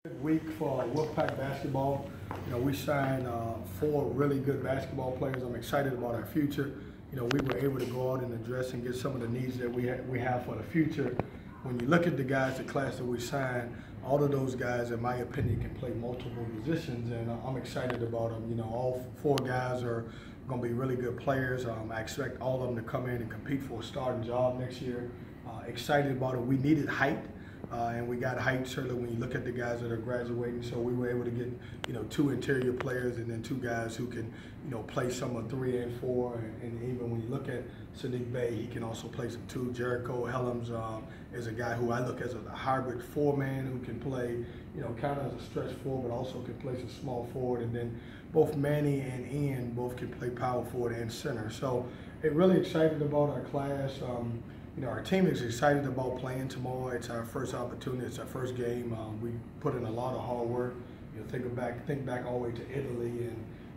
Good week for Wolfpack basketball. We signed 4 really good basketball players. I'm excited about our future. We were able to go out and address and get some of the needs that we have for the future. When you look at the guys, the class that we signed, all of those guys, in my opinion, can play multiple positions, and I'm excited about them. All 4 guys are going to be really good players. I expect all of them to come in and compete for a starting job next year. Excited about it. We needed height. And we got height, certainly, when you look at the guys that are graduating. So we were able to get, 2 interior players and then 2 guys who can, play some of 3 and 4. And even when you look at Sadiq Bey, he can also play some 2. Jericho Helms is a guy who I look as a hybrid 4-man who can play, kind of as a stretch 4, but also can play some small forward. And then both Manny and Ian both can play power forward and center. So really excited about our class. Our team is excited about playing tomorrow. It's our first opportunity. It's our first game. We put in a lot of hard work. Think back all the way to Italy,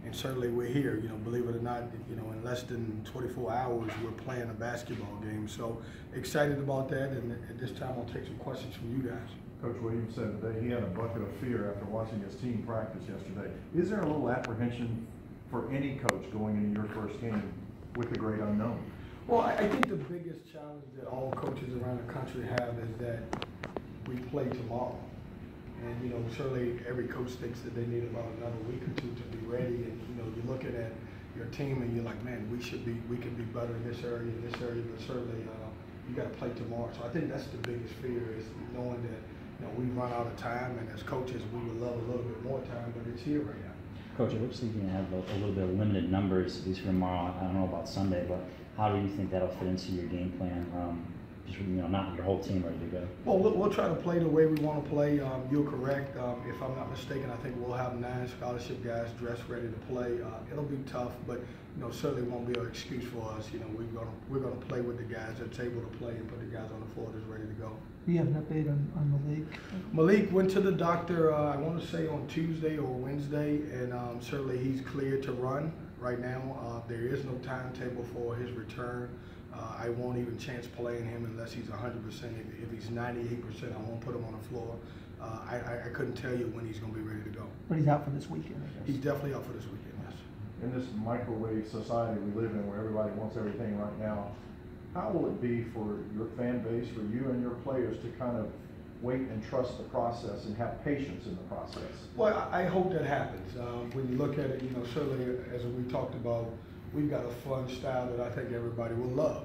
and certainly we're here. Believe it or not, in less than 24 hours, we're playing a basketball game. So excited about that. And at this time, I'll take some questions from you guys. Coach Williams said today he had a bucket of fear after watching his team practice yesterday. Is there a little apprehension for any coach going into your first game with the great unknown? Well, I think the biggest challenge that all coaches around the country have is that we play tomorrow. And, certainly every coach thinks that they need about another week or 2 to be ready. And, you're looking at your team and you're like, man, we can be better in this area, but certainly you got to play tomorrow. So I think that's the biggest fear, is knowing that, we've run out of time, and as coaches, we would love a little bit more time, but it's here right now. Coach, it looks like you're going to have a little bit of limited numbers, at least for tomorrow. I don't know about Sunday, but how do you think that'll fit into your game plan? Just not your whole team ready to go. Well, we'll try to play the way we want to play. You're correct. If I'm not mistaken, I think we'll have 9 scholarship guys dressed, ready to play. It'll be tough, but certainly won't be an excuse for us. We're gonna play with the guys that's able to play and put the guys on the floor that's ready to go. Do you have an update on Malik? Malik went to the doctor, I want to say on Tuesday or Wednesday, and certainly he's cleared to run right now. There is no timetable for his return. I won't even chance playing him unless he's 100%. If he's 98%, I won't put him on the floor. I couldn't tell you when he's going to be ready to go. But he's out for this weekend, I guess. He's definitely out for this weekend, yes. In this microwave society we live in, where everybody wants everything right now, how will it be for your fan base, for you and your players, to kind of wait and trust the process and have patience in the process? Well, I hope that happens. When you look at it, certainly as we talked about, we've got a fun style that I think everybody will love.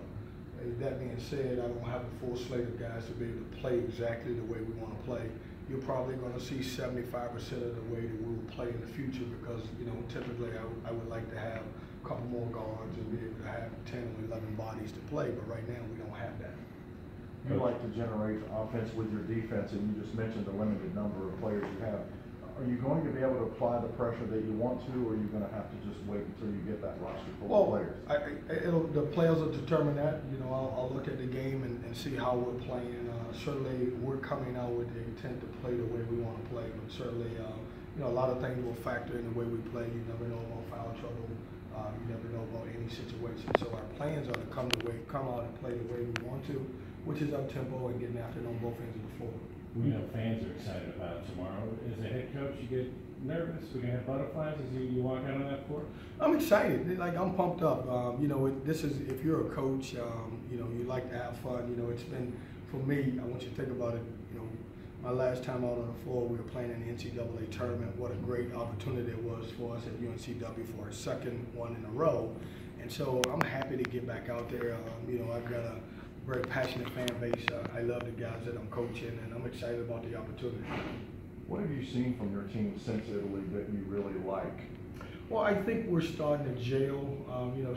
That being said, I don't have a full slate of guys to be able to play exactly the way we want to play. You're probably going to see 75% of the way that we will play in the future, because typically I would like to have a couple more guards and be able to have 10 or 11 bodies to play, but right now we don't have that. You like to generate offense with your defense, and you just mentioned the limited number of players you have. Are you going to be able to apply the pressure that you want to, or are you going to have to just wait until you get that roster full of players? The players will determine that. I'll look at the game and see how we're playing. Certainly, we're coming out with the intent to play the way we want to play, but certainly, a lot of things will factor in the way we play. You never know about foul trouble. You never know about any situation. So our plans are to come out and play the way we want to, which is up tempo and getting after it on both ends of the floor. We know fans are excited about it tomorrow. As a head coach, you get nervous? We're going to have butterflies as you walk out on that court? I'm excited. I'm pumped up. This is, if you're a coach, you like to have fun. It's been, for me, I want you to think about it, my last time out on the floor, we were playing in the NCAA tournament. What a great opportunity it was for us at UNCW for our second one in a row. And so I'm happy to get back out there. I've got a very passionate fan base. I love the guys that I'm coaching, and I'm excited about the opportunity. What have you seen from your team since Italy that you really like? Well, I think we're starting to gel.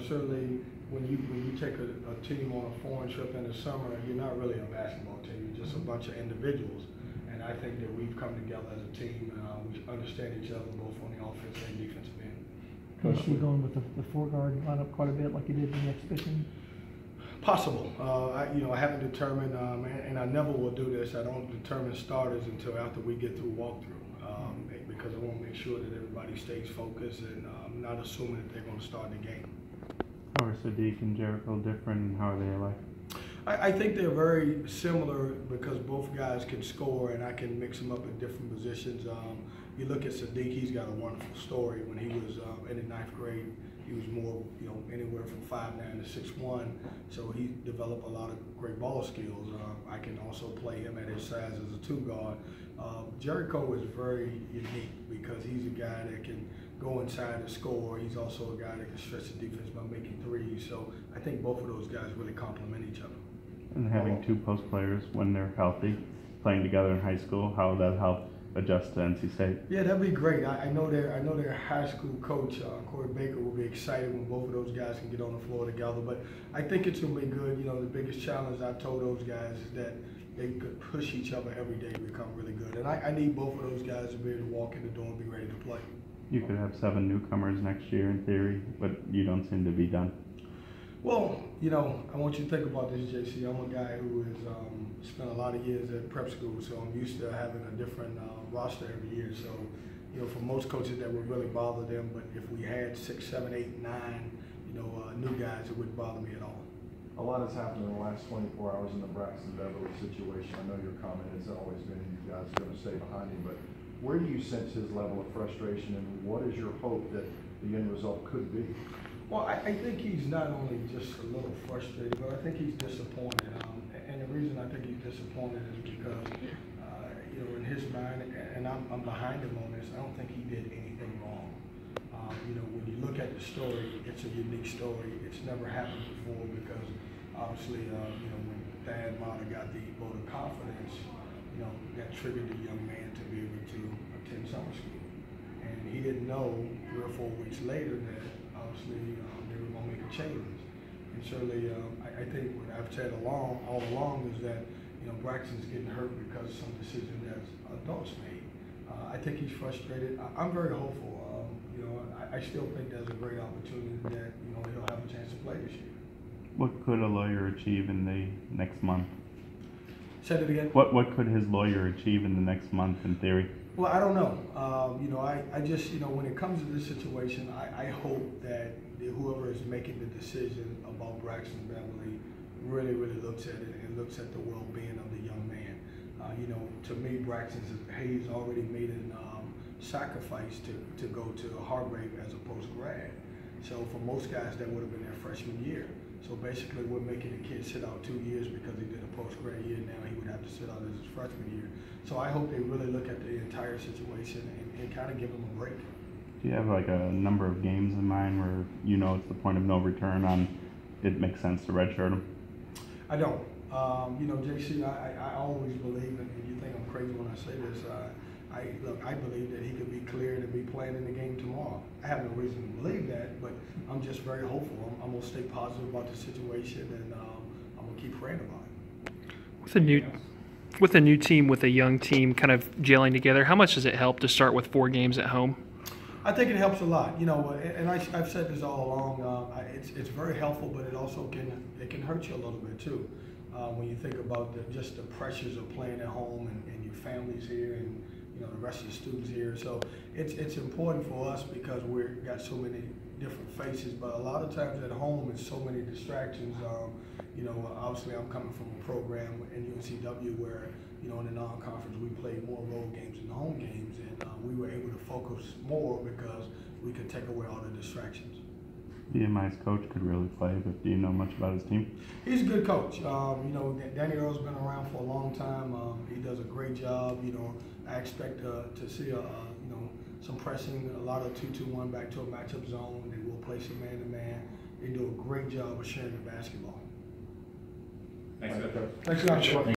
Certainly when you take a team on a foreign trip in the summer, you're not really a basketball team. You're just a bunch of individuals. And I think that we've come together as a team. We understand each other both on the offense and defensive end. Coach, you going with the 4-guard lineup quite a bit like you did in the exhibition? Possible. I haven't determined, and I never will do this. I don't determine starters until after we get through walkthrough, because I want to make sure that everybody stays focused and not assuming that they're going to start the game. How are Sadiq and Jericho different, and how are they alike? I think they're very similar because both guys can score, and I can mix them up in different positions. You look at Sadiq; he's got a wonderful story. When he was in the 9th grade, he was more, anywhere from 5'9" to 6'1", so he developed a lot of great ball skills. I can also play him at his size as a 2 guard. Jericho is very unique because he's a guy that can go inside and score. He's also a guy that can stretch the defense by making threes. So I think both of those guys really complement each other. And having 2 post players when they're healthy, playing together in high school, how would that help adjust to NC State? Yeah, that'd be great. I know their high school coach, Corey Baker, will be excited when both of those guys can get on the floor together. But I think it's gonna be good. The biggest challenge I've told those guys is that they could push each other every day to become really good. And I need both of those guys to be able to walk in the door and be ready to play. You could have 7 newcomers next year in theory, but you don't seem to be done. Well, I want you to think about this, JC. I'm a guy who has spent a lot of years at prep school, so I'm used to having a different roster every year. So, for most coaches, that would really bother them. But if we had 6, 7, 8, 9, new guys, it wouldn't bother me at all. A lot has happened in the last 24 hours in the Braxton Beverly situation. I know your comment has always been you guys are going to stay behind him, but where do you sense his level of frustration, and what is your hope that the end result could be? Well, I think he's not only just a little frustrated, but I think he's disappointed. And the reason I think he's disappointed is because, in his mind, and I'm behind him on this, I don't think he did anything wrong. When you look at the story, it's a unique story. It's never happened before because, obviously, when Thad Matta got the vote of confidence, that triggered the young man to be able to attend summer school. And he didn't know 3 or 4 weeks later that obviously they were going to make a change. And certainly I think what I've said all along is that Braxton's getting hurt because of some decision that adults made. I think he's frustrated. I'm very hopeful. I still think there's a great opportunity that he'll have a chance to play this year. What could a lawyer achieve in the next month? Say that again? What could his lawyer achieve in the next month in theory? Well, I don't know. I just, when it comes to this situation, I hope that whoever is making the decision about Braxton Beverly really looks at it and looks at the well-being of the young man. To me, he's already made a sacrifice to go to Hargrave as a post-grad. So for most guys, that would have been their freshman year. So basically, we're making the kid sit out 2 years because he did a post-grad year. Now he would have to sit out as his freshman year. So I hope they really look at the entire situation and kind of give him a break. Do you have like a number of games in mind where it's the point of no return on it makes sense to redshirt him? I don't. JC, I always believe, and you think I'm crazy when I say this, I believe that he could be cleared and be playing in the game tomorrow. I have no reason to believe that, but I'm just very hopeful. I'm going to stay positive about the situation, and I'm going to keep praying about it. With a new team, with a young team kind of gelling together, how much does it help to start with 4 games at home? I think it helps a lot, and I've said this all along. It's very helpful, but it also can hurt you a little bit too. When you think about just the pressures of playing at home and your family's here and the rest of the students here. So it's important for us because we've got so many different faces, but a lot of times at home it's so many distractions. Obviously I'm coming from a program in UNCW where in the non-conference we played more road games than home games, and we were able to focus more because we could take away all the distractions. VMI's coach could really play, but do you know much about his team? He's a good coach. Danny Earl's been around for a long time. He does a great job. I expect to see some pressing, a lot of 2-2-1 back to a matchup zone. They will play some man-to-man. They do a great job of sharing the basketball. Thanks, Coach. Thanks, Coach.